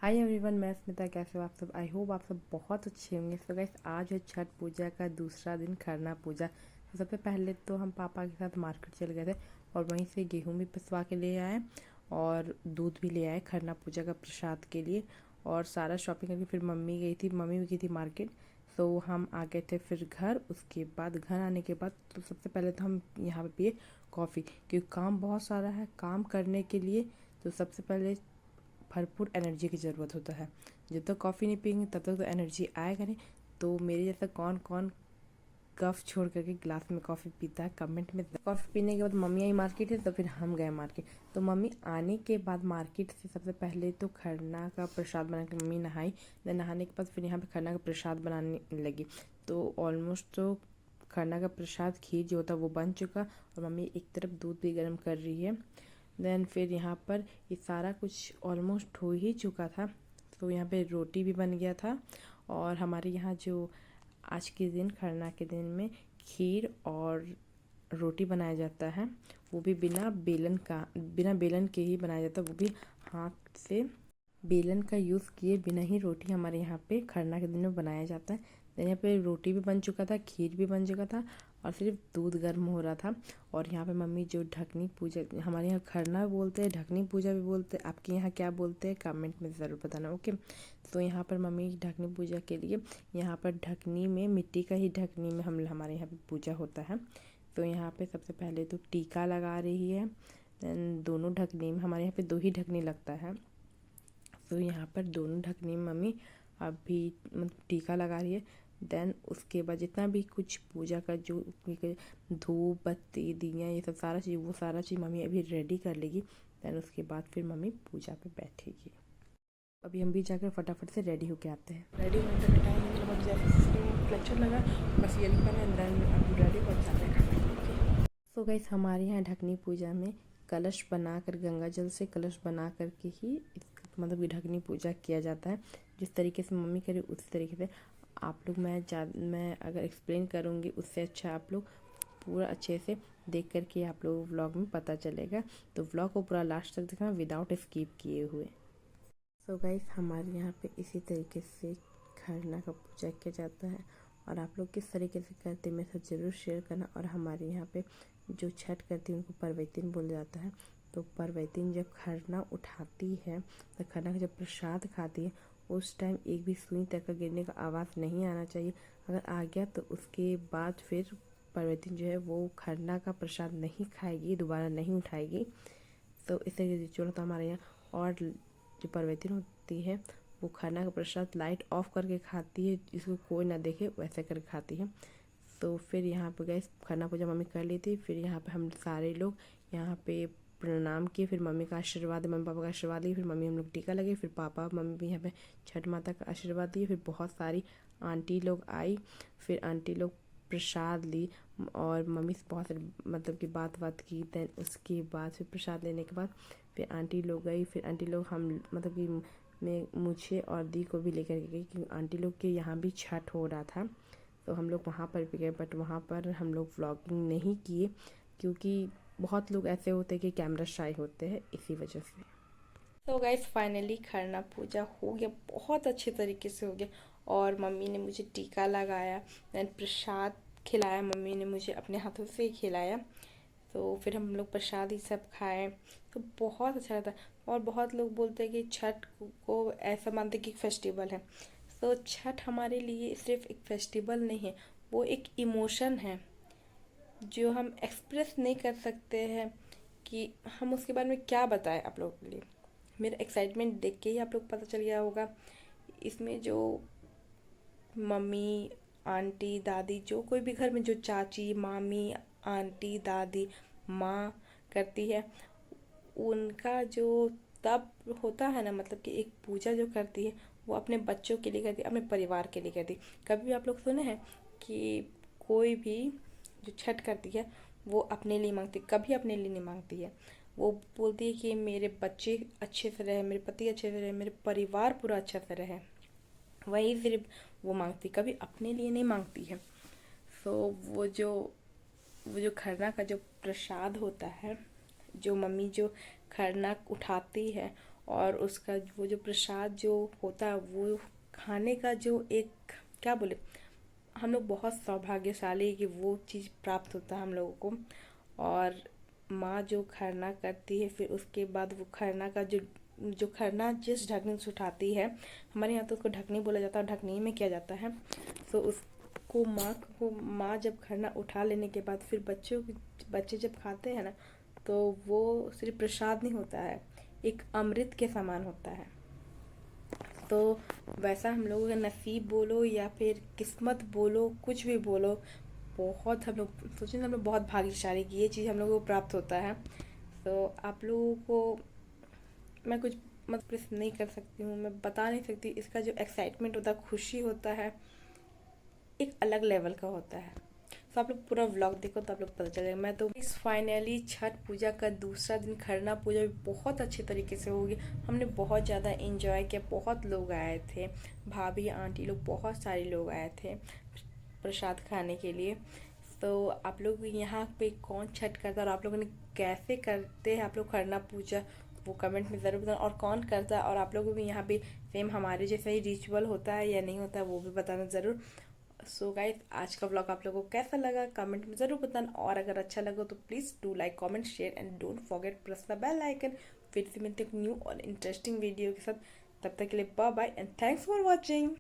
Hi everyone, मैं स्मिता। कैसे हो आप सब? आई होप आप सब बहुत अच्छे होंगे। सो गाइस, आज है छठ पूजा का दूसरा दिन, खरना पूजा। तो सबसे पहले तो हम पापा के साथ मार्केट चले गए थे और वहीं से गेहूं भी पिसवा के ले आए और दूध भी ले आए खरना पूजा का प्रसाद के लिए। और सारा शॉपिंग करके फिर मम्मी गई थी, मम्मी भी गई थी मार्केट। तो हम आ गए थे फिर घर। उसके बाद घर आने के बाद तो सबसे पहले तो हम यहाँ पे पिए कॉफ़ी, क्योंकि काम बहुत सारा है काम करने के लिए। तो सबसे पहले भरपूर एनर्जी की ज़रूरत होता है। जब तक कॉफ़ी नहीं पियेंगे तब तक तो एनर्जी आएगा नहीं। तो मेरे जैसा कौन कौन कफ छोड़ करके गिलास में कॉफ़ी पीता है, कमेंट में। कॉफ़ी पीने के बाद मम्मी आई मार्केट से, तो फिर हम गए मार्केट। तो मम्मी आने के बाद मार्केट से सबसे पहले तो खरना का प्रसाद बना के मम्मी नहाई। देन नहाने के बाद फिर यहाँ पे खरना का प्रसाद बनाने लगी। तो ऑलमोस्ट तो खरना का प्रसाद खीर जो होता है वो बन चुका और मम्मी एक तरफ दूध भी गर्म कर रही है। देन फिर यहाँ पर ये सारा कुछ ऑलमोस्ट हो ही चुका था। तो यहाँ पे रोटी भी बन गया था। और हमारे यहाँ जो आज के दिन खरना के दिन में खीर और रोटी बनाया जाता है, वो भी बिना बेलन के ही बनाया जाता है। वो भी हाथ से, बेलन का यूज़ किए बिना ही रोटी हमारे यहाँ पे खरना के दिन में बनाया जाता है। तो यहाँ पे रोटी भी बन चुका था, खीर भी बन चुका था और सिर्फ दूध गर्म हो रहा था। और यहाँ पे मम्मी जो ढकनी पूजा, हमारे यहाँ खरना बोलते हैं, ढकनी पूजा भी बोलते हैं। आपके यहाँ क्या बोलते हैं कमेंट में ज़रूर बताना, ओके। तो यहाँ पर मम्मी ढकनी पूजा के लिए यहाँ पर ढकनी में, मिट्टी का ही ढकनी में हमारे यहाँ पे पूजा होता है। तो यहाँ पे सबसे पहले तो टीका लगा रही है। देन दोनों ढकनी में, हमारे यहाँ पे दो ही ढकनी लगता है। तो यहाँ पर दोनों ढकनी में मम्मी अभी टीका लगा रही है। देन उसके बाद जितना भी कुछ पूजा का जो धूप बत्ती दिया ये सब सारा चीज़, वो सारा चीज़ मम्मी अभी रेडी कर लेगी। देन उसके बाद फिर मम्मी पूजा पे बैठेगी। अभी हम भी जाकर फटाफट से रेडी होके आते हैं। रेडी होने का टाइम नहीं लगा, जैसे लेक्चर लगा बस ये लिखा है, देन अभी रेडी हो जाते हैं। सो गाइस, हमारे यहाँ ढकनी पूजा में कलश बनाकर, गंगा जल से कलश बना करके ही मतलब कि ढकनी पूजा किया जाता है। जिस तरीके से मम्मी करे उस तरीके से आप लोग, मैं अगर एक्सप्लेन करूँगी उससे अच्छा आप लोग पूरा अच्छे से देख करके आप लोग व्लॉग में पता चलेगा। तो व्लॉग को पूरा लास्ट तक देखना विदाउट स्किप किए हुए। सो गाइस, हमारे यहाँ पे इसी तरीके से खरना का पूजा किया जाता है। और आप लोग किस तरीके से करते हैं मेरे साथ ज़रूर शेयर करना। और हमारे यहाँ पे जो छठ करती है उनको परवैतिन बोला जाता है। तो परवैतिन जब खरना उठाती है, तो खरना का जब प्रसाद खाती है उस टाइम एक भी सुई तक का गिरने का आवाज़ नहीं आना चाहिए। अगर आ गया तो उसके बाद फिर परवैतिन जो है वो खरना का प्रसाद नहीं खाएगी, दोबारा नहीं उठाएगी। तो इस तरीके से रिचुअल होता है हमारे यहाँ। और जो परवैतिन होती है वो खाना का प्रसाद लाइट ऑफ करके खाती है, जिसको कोई ना देखे वैसे करके खाती है। तो फिर यहाँ पे गए, खाना पूजा मम्मी कर ली थी। फिर यहाँ पे हम सारे लोग यहाँ पे प्रणाम किए, फिर मम्मी का आशीर्वाद, मम्मी पापा का आशीर्वाद लिए। फिर मम्मी हम लोग टीका लगे, फिर पापा मम्मी भी यहाँ पे छठ माता का आशीर्वाद दिए। फिर बहुत सारी आंटी लोग आई, फिर आंटी लोग प्रसाद ली और मम्मी से बहुत सारी मतलब कि बात की। देन उसके बाद फिर प्रसाद लेने के बाद फिर आंटी लोग गई। फिर आंटी लोग हम मतलब कि मैं मुझे और दी को भी लेकर के गई, क्योंकि आंटी लोग के यहाँ भी छठ हो रहा था। तो हम लोग वहाँ पर भी गए, बट वहाँ पर हम लोग व्लॉगिंग नहीं किए, क्योंकि बहुत लोग ऐसे होते हैं कि कैमरा शाई होते हैं, इसी वजह से। तो गाइस, फाइनली खरना पूजा हो गया, बहुत अच्छे तरीके से हो गया। और मम्मी ने मुझे टीका लगाया, देन प्रसाद खिलाया, मम्मी ने मुझे अपने हाथों से ही खिलाया। तो फिर हम लोग प्रसाद ही सब खाए, तो बहुत अच्छा लगा। और बहुत लोग बोलते हैं कि छठ को ऐसा मानते हैं कि फेस्टिवल है। तो छठ हमारे लिए सिर्फ एक फेस्टिवल नहीं है, वो एक इमोशन है जो हम एक्सप्रेस नहीं कर सकते हैं कि हम उसके बारे में क्या बताएं आप लोगों के लिए। मेरा एक्साइटमेंट देख के ही आप लोग पता चल गया होगा। इसमें जो मम्मी, आंटी, दादी, जो कोई भी घर में जो चाची, मामी, आंटी, दादी, माँ करती है, उनका जो तब होता है ना, मतलब कि एक पूजा जो करती है वो अपने बच्चों के लिए करती है, अपने परिवार के लिए करती है। कभी भी आप लोग सुने हैं कि कोई भी जो छठ करती है वो अपने लिए मांगती, कभी अपने लिए नहीं मांगती है। वो बोलती है कि मेरे बच्चे अच्छे से रहे, मेरे पति अच्छे से रहे, मेरे परिवार पूरा अच्छा से रहे, वही सिर्फ वो मांगती, कभी अपने लिए नहीं मांगती है। सो वो जो खरना का जो प्रसाद होता है, जो मम्मी जो खरना उठाती है और उसका वो जो प्रसाद जो होता है वो खाने का जो एक क्या बोले, हम लोग बहुत सौभाग्यशाली है कि वो चीज़ प्राप्त होता है हम लोगों को। और माँ जो खरना करती है फिर उसके बाद वो खरना का जो खरना जिस ढकनी से उठाती है, हमारे यहाँ तो उसको ढकनी बोला जाता है, ढकनी में किया जाता है। तो उसको माँ जब खरना उठा लेने के बाद फिर बच्चे जब खाते हैं ना, तो वो सिर्फ प्रसाद नहीं होता है, एक अमृत के समान होता है। तो वैसा हम लोगों का नसीब बोलो या फिर किस्मत बोलो, कुछ भी बोलो, बहुत हम लोग सोचें हम लोग बहुत भाग्यशाली कि ये चीज़ हम लोगों को प्राप्त होता है। तो आप लोगों को मैं कुछ एक्सप्रेस नहीं कर सकती हूँ, मैं बता नहीं सकती, इसका जो एक्साइटमेंट होता है, खुशी होता है, एक अलग लेवल का होता है। तो आप लोग पूरा व्लॉग देखो तो आप लोग पता चलेगा। मैं तो इस फाइनली छठ पूजा का दूसरा दिन खरना पूजा भी बहुत अच्छे तरीके से होगी। हमने बहुत ज़्यादा इंजॉय किया, बहुत लोग आए थे, भाभी आंटी लोग बहुत सारे लोग आए थे प्रसाद खाने के लिए। तो आप लोग भी यहाँ पे कौन छठ करता है और आप लोगों ने कैसे करते हैं आप लोग खरना पूजा, वो कमेंट में ज़रूर बताना। और कौन करता है और आप लोगों को भी यहाँ पे सेम हमारे जैसा ही रिचुअल होता है या नहीं होता है वो भी बताना ज़रूर। सो गाइस, आज का व्लॉग आप लोगों को कैसा लगा कमेंट में ज़रूर बताना, और अगर अच्छा लगा तो please do like comment share and don't forget press the bell icon. फिर से मिलते हैं न्यू और इंटरेस्टिंग वीडियो के साथ, तब तक के लिए bye bye and thanks for watching.